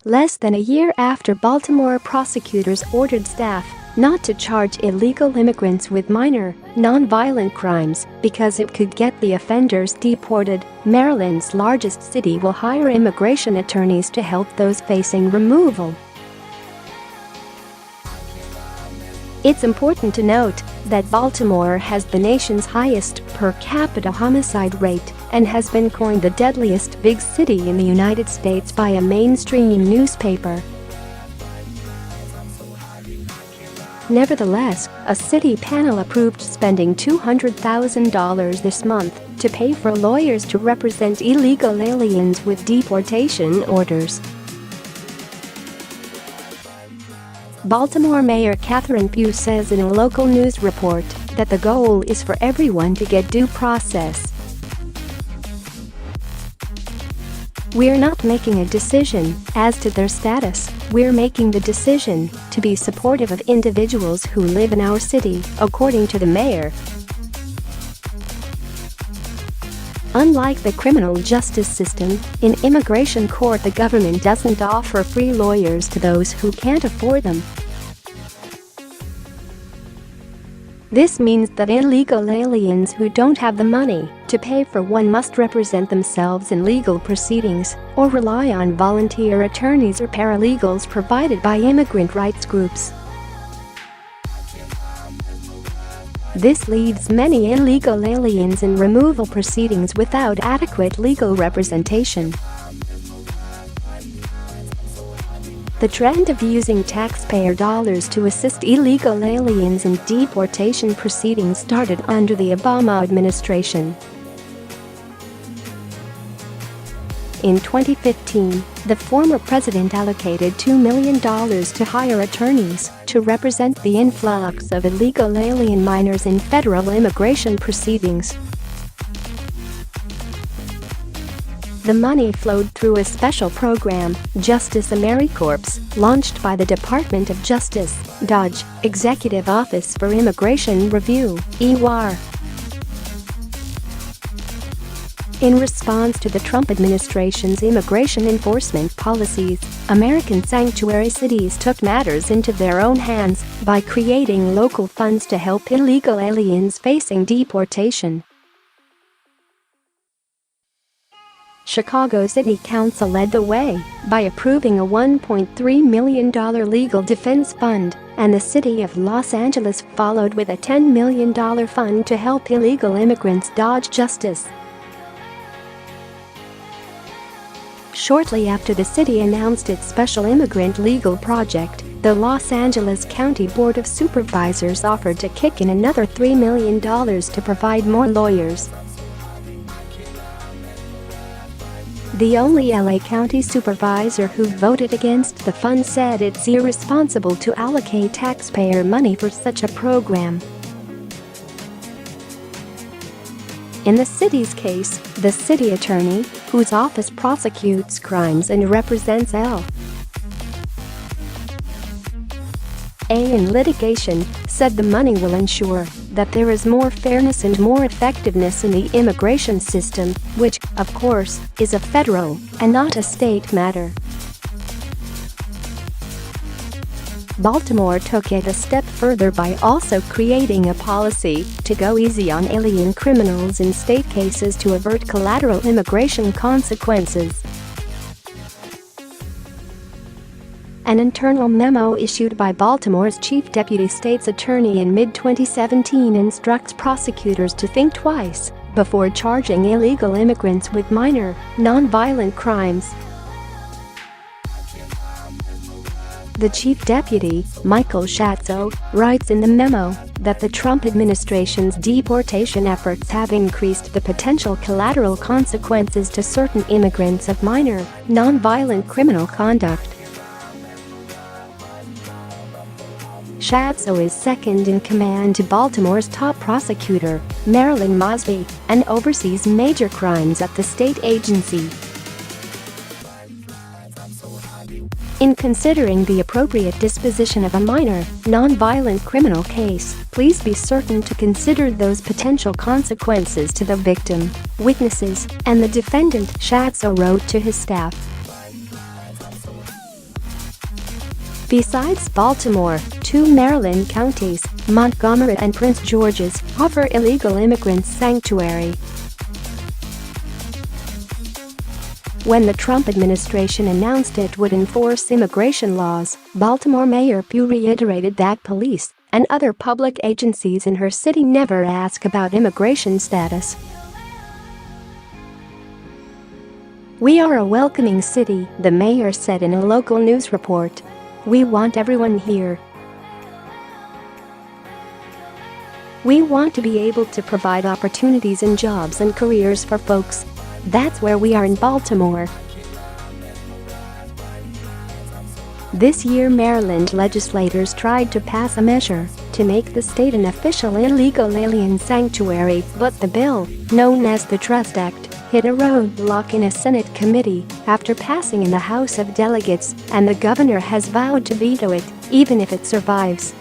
less than a year after Baltimore prosecutors ordered staff not to charge illegal immigrants with minor, non-violent crimes because it could get the offenders deported. Maryland's largest city will hire immigration attorneys to help those facing removal. It's important to note that Baltimore has the nation's highest per capita homicide rate and has been coined the deadliest big city in the United States by a mainstream newspaper. Nevertheless, a city panel approved spending $200,000 this month to pay for lawyers to represent illegal aliens with deportation orders. Baltimore Mayor Catherine Pugh says in a local news report that the goal is for everyone to get due process. "We're not making a decision as to their status, we're making the decision to be supportive of individuals who live in our city," according to the mayor. Unlike the criminal justice system, in immigration court the government doesn't offer free lawyers to those who can't afford them. This means that illegal aliens who don't have the money to pay for one must represent themselves in legal proceedings or rely on volunteer attorneys or paralegals provided by immigrant rights groups. This leaves many illegal aliens in removal proceedings without adequate legal representation. The trend of using taxpayer dollars to assist illegal aliens in deportation proceedings started under the Obama administration. In 2015, the former president allocated $2 million to hire attorneys to represent the influx of illegal alien minors in federal immigration proceedings. The money flowed through a special program, Justice AmeriCorps, launched by the Department of Justice, DOJ, Executive Office for Immigration Review, EOIR. In response to the Trump administration's immigration enforcement policies, American sanctuary cities took matters into their own hands by creating local funds to help illegal aliens facing deportation. Chicago City Council led the way by approving a $1.3 million legal defense fund, and the city of Los Angeles followed with a $10 million fund to help illegal immigrants dodge justice. Shortly after the city announced its special immigrant legal project, the Los Angeles County Board of Supervisors offered to kick in another $3 million to provide more lawyers. The only LA County supervisor who voted against the fund said it's irresponsible to allocate taxpayer money for such a program. In the city's case, the city attorney, whose office prosecutes crimes and represents L.A. in litigation, said the money will ensure that there is more fairness and more effectiveness in the immigration system, which, of course, is a federal and not a state matter. Baltimore took it a step further by also creating a policy to go easy on alien criminals in state cases to avert collateral immigration consequences. An internal memo issued by Baltimore's chief deputy state's attorney in mid-2017 instructs prosecutors to think twice before charging illegal immigrants with minor, non-violent crimes. The chief deputy, Michael Schatzo, writes in the memo that the Trump administration's deportation efforts have increased the potential collateral consequences to certain immigrants of minor, non-violent criminal conduct. Schatzo is second in command to Baltimore's top prosecutor, Marilyn Mosby, and oversees major crimes at the state agency. In considering the appropriate disposition of a minor, non-violent criminal case, please be certain to consider those potential consequences to the victim, witnesses, and the defendant, Schatzo wrote to his staff. Besides Baltimore, 2 Maryland counties, Montgomery and Prince George's, offer illegal immigrants sanctuary. When the Trump administration announced it would enforce immigration laws, Baltimore Mayor Pugh reiterated that police and other public agencies in her city never ask about immigration status. "We are a welcoming city," the mayor said in a local news report. "We want everyone here. We want to be able to provide opportunities and jobs and careers for folks. That's where we are in Baltimore." This year, Maryland legislators tried to pass a measure to make the state an official illegal alien sanctuary, but the bill, known as the Trust Act, hit a roadblock in a Senate committee after passing in the House of Delegates, and the governor has vowed to veto it, even if it survives.